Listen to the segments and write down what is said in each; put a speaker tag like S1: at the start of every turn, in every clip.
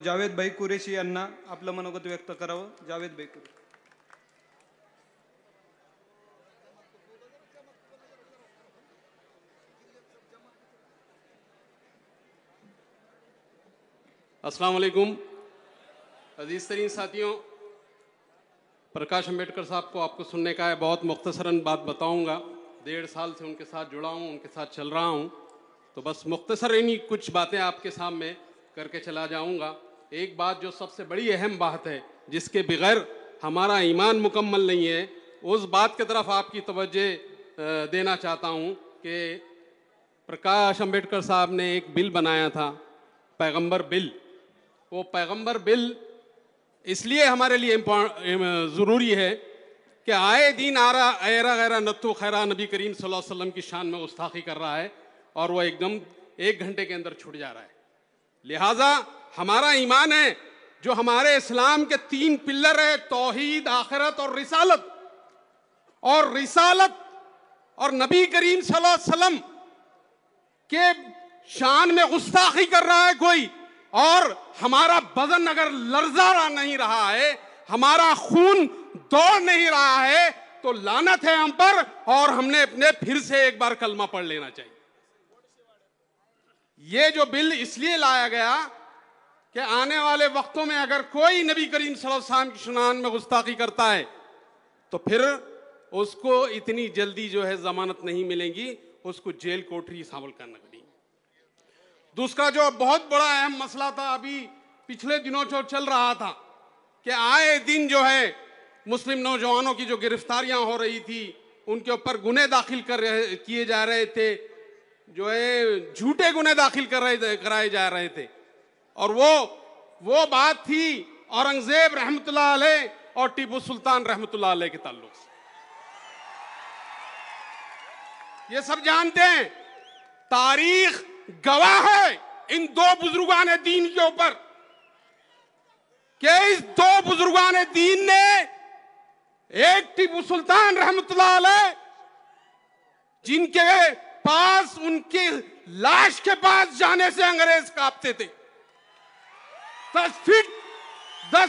S1: जावेद भाई कुरेशी यांना आपलं मनोगत व्यक्त करावं. जावेद भाई कुरेशी.
S2: अस्सलाम वालेकुम अजीज़ तरीन साथियों, प्रकाश अम्बेडकर साहब को आपको सुनने का है. बहुत मुख्तसरन बात बताऊंगा. 1.5 साल से उनके साथ जुड़ा हूं, उनके साथ चल रहा हूं, तो बस मुख्तसरन ही कुछ बातें आपके सामने करके चला जाऊंगा. एक बात जो सबसे बड़ी अहम बात है, जिसके बगैर हमारा ईमान मुकम्मल नहीं है, उस बात की तरफ आपकी तवज्जो देना चाहता हूं कि प्रकाश अम्बेडकर साहब ने एक बिल बनाया था, पैगंबर बिल. वो पैगंबर बिल इसलिए हमारे लिए ज़रूरी है कि आए दिन ऐरा गैरा नत्थु खैरा नबी करीम सल्लल्लाहु अलैहि वसल्लम की शान में गुस्ताखी कर रहा है और वो एकदम 1 घंटे के अंदर छूट जा रहा है. लिहाजा हमारा ईमान है, जो हमारे इस्लाम के 3 पिल्लर है, तौहीद, आखिरत और रिसालत. और रिसालत और नबी करीम सल्लल्लाहु अलैहि वसल्लम के शान में गुस्ताखी कर रहा है कोई, और हमारा बदन अगर लर्जा नहीं रहा है, हमारा खून दौड़ नहीं रहा है, तो लानत है हम पर, और हमने अपने फिर से एक बार कलमा पढ़ लेना चाहिए. ये जो बिल इसलिए लाया गया कि आने वाले वक्तों में अगर कोई नबी करीम सल्लल्लाहु अलैहि वसल्लम की शान में गुस्ताखी करता है तो फिर उसको इतनी जल्दी जो है जमानत नहीं मिलेगी, उसको जेल कोठरी शामिल करना पड़ेगी. दूसरा जो बहुत बड़ा अहम मसला था, अभी पिछले दिनों जो चल रहा था कि आए दिन जो है मुस्लिम नौजवानों की जो गिरफ्तारियां हो रही थी, उनके ऊपर गुने दाखिल किए जा रहे थे, जो है झूठे गुने दाखिल कराए जा रहे थे. और वो बात थी औरंगजेब रहमतुल्लाह अलैह और टीपू सुल्तान रहमतुल्लाह अलैह के ताल्लुक से. ये सब जानते हैं, तारीख गवाह है इन 2 बुजुर्गान दीन के ऊपर कि इस 2 बुजुर्गान दीन ने, एक टीपू सुल्तान रहमतुल्लाह अलैह, जिनके पास, उनकी लाश के पास जाने से अंग्रेज कांपते थे. 10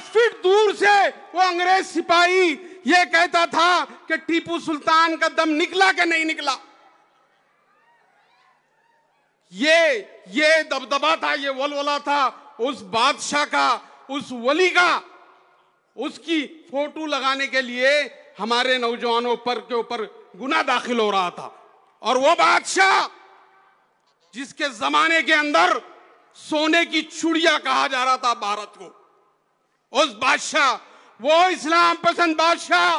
S2: फीट दूर से वो अंग्रेज सिपाही ये कहता था कि टीपू सुल्तान का दम निकला कि नहीं निकला. ये दबदबा था, ये वलवला था उस बादशाह का, उस वली का. उसकी फोटो लगाने के लिए हमारे नौजवानों के ऊपर गुनाह दाखिल हो रहा था. और वो बादशाह जिसके जमाने के अंदर सोने की चूड़िया कहा जा रहा था भारत को, उस बादशाह, वो इस्लाम पसंद बादशाह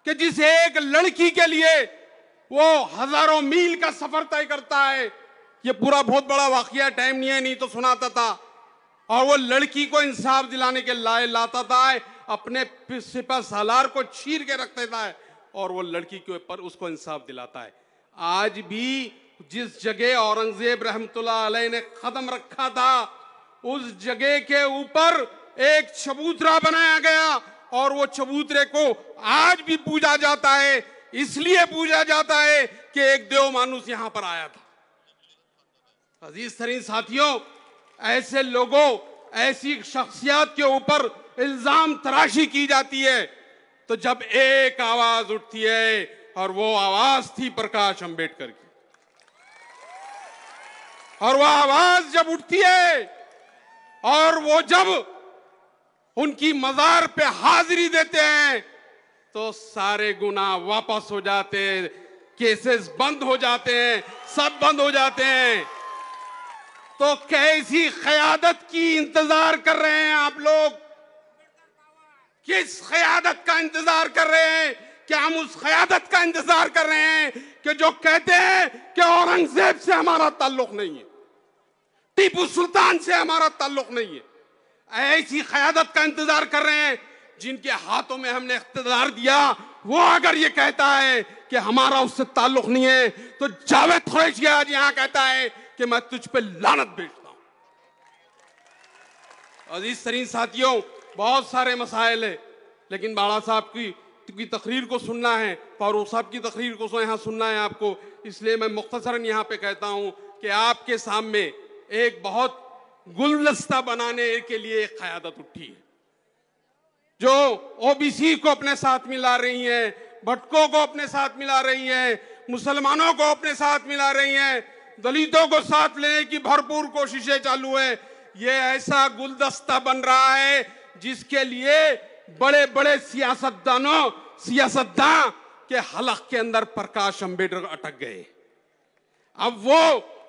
S2: कि जिस एक लड़की के लिए वो हजारों मील का सफर तय करता है. ये पूरा बहुत बड़ा वाकया, टाइम नहीं तो सुनाता था. और वो लड़की को इंसाफ दिलाने के लाए लाता था, अपने सिपह सालार को चीर के रख देता है और वो लड़की के ऊपर उसको इंसाफ दिलाता है. आज भी जिस जगह औरंगजेब रहमतुल्लाह अलैह ने कदम रखा था, उस जगह के ऊपर एक चबूतरा बनाया गया और वो चबूतरे को आज भी पूजा जाता है. इसलिए पूजा जाता है कि एक देव मानुस यहां पर आया था. अजीज तरीन साथियों, ऐसे लोगों, ऐसी शख्सियत के ऊपर इल्जाम तराशी की जाती है, तो जब एक आवाज उठती है, और वो आवाज थी प्रकाश अंबेडकर की, और वो आवाज जब उठती है और वो जब उनकी मजार पे हाजिरी देते हैं, तो सारे गुनाह वापस हो जाते हैं, केसेस बंद हो जाते हैं, सब बंद हो जाते हैं. तो कैसी क़यादत की इंतजार कर रहे हैं आप लोग? किस क़यादत का इंतजार कर रहे हैं? क्या हम उस क़यादत का इंतजार कर रहे हैं कि जो कहते हैं कि औरंगजेब से हमारा ताल्लुक नहीं है, टीपू सुल्तान से हमारा ताल्लुक नहीं है? ऐसी क़यादत का इंतजार कर रहे हैं जिनके हाथों में हमने इख्तियार दिया. वो अगर ये कहता है कि हमारा उससे ताल्लुक नहीं है, तो जावेद कुरैशी आज यहां कहता है कि मैं तुझ पे लानत भेजता हूं. अजीज तरीन साथियों, बहुत सारे मसाइल है, लेकिन बाड़ा साहब की तकरीर को सुनना है, फारूक साहब की तकरीर को यहाँ सुनना है आपको. इसलिए मैं मुख्तसरन यहाँ पे कहता हूँ कि आपके सामने एक बहुत गुलदस्ता बनाने के लिए एक क़यादत उठी है, जो ओबीसी को अपने साथ मिला रही है, भटकों को अपने साथ मिला रही है, मुसलमानों को अपने साथ मिला रही है, दलितों को साथ लेने की भरपूर कोशिशें चालू है। ये ऐसा गुलदस्ता बन रहा है जिसके लिए बड़े बड़े सियासतदान के हलक के अंदर प्रकाश अंबेडकर अटक गए। अब वो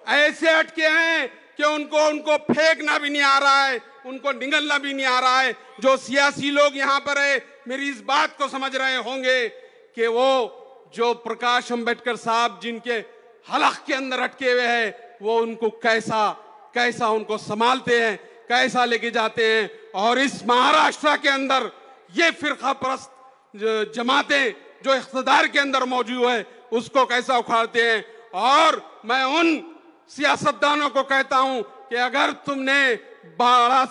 S2: ऐसे अटके हैं कि उनको फेंकना भी नहीं आ रहा है, उनको निगलना भी नहीं आ रहा है। जो सियासी लोग यहाँ पर है, मेरी इस बात को समझ रहे होंगे कि वो जो प्रकाश अंबेडकर साहब जिनके हलक के अंदर अटके हुए हैं, वो उनको कैसा उनको संभालते हैं, कैसा लेके जाते हैं, और इस महाराष्ट्र के अंदर ये फिरका परस्त जमातें जो इख्तिदार के अंदर मौजूद है उसको कैसा उखाड़ते हैं। और मैं उन सियासतदानों को कहता हूं कि अगर तुमने बाबा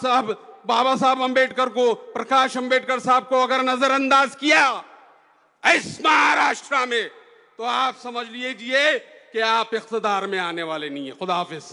S2: साहब अंबेडकर को, प्रकाश अंबेडकर साहब को अगर नजरअंदाज किया इस महाराष्ट्र में, तो आप समझ लीजिए कि आप इख्तिदार में आने वाले नहीं है। खुदा हाफिज।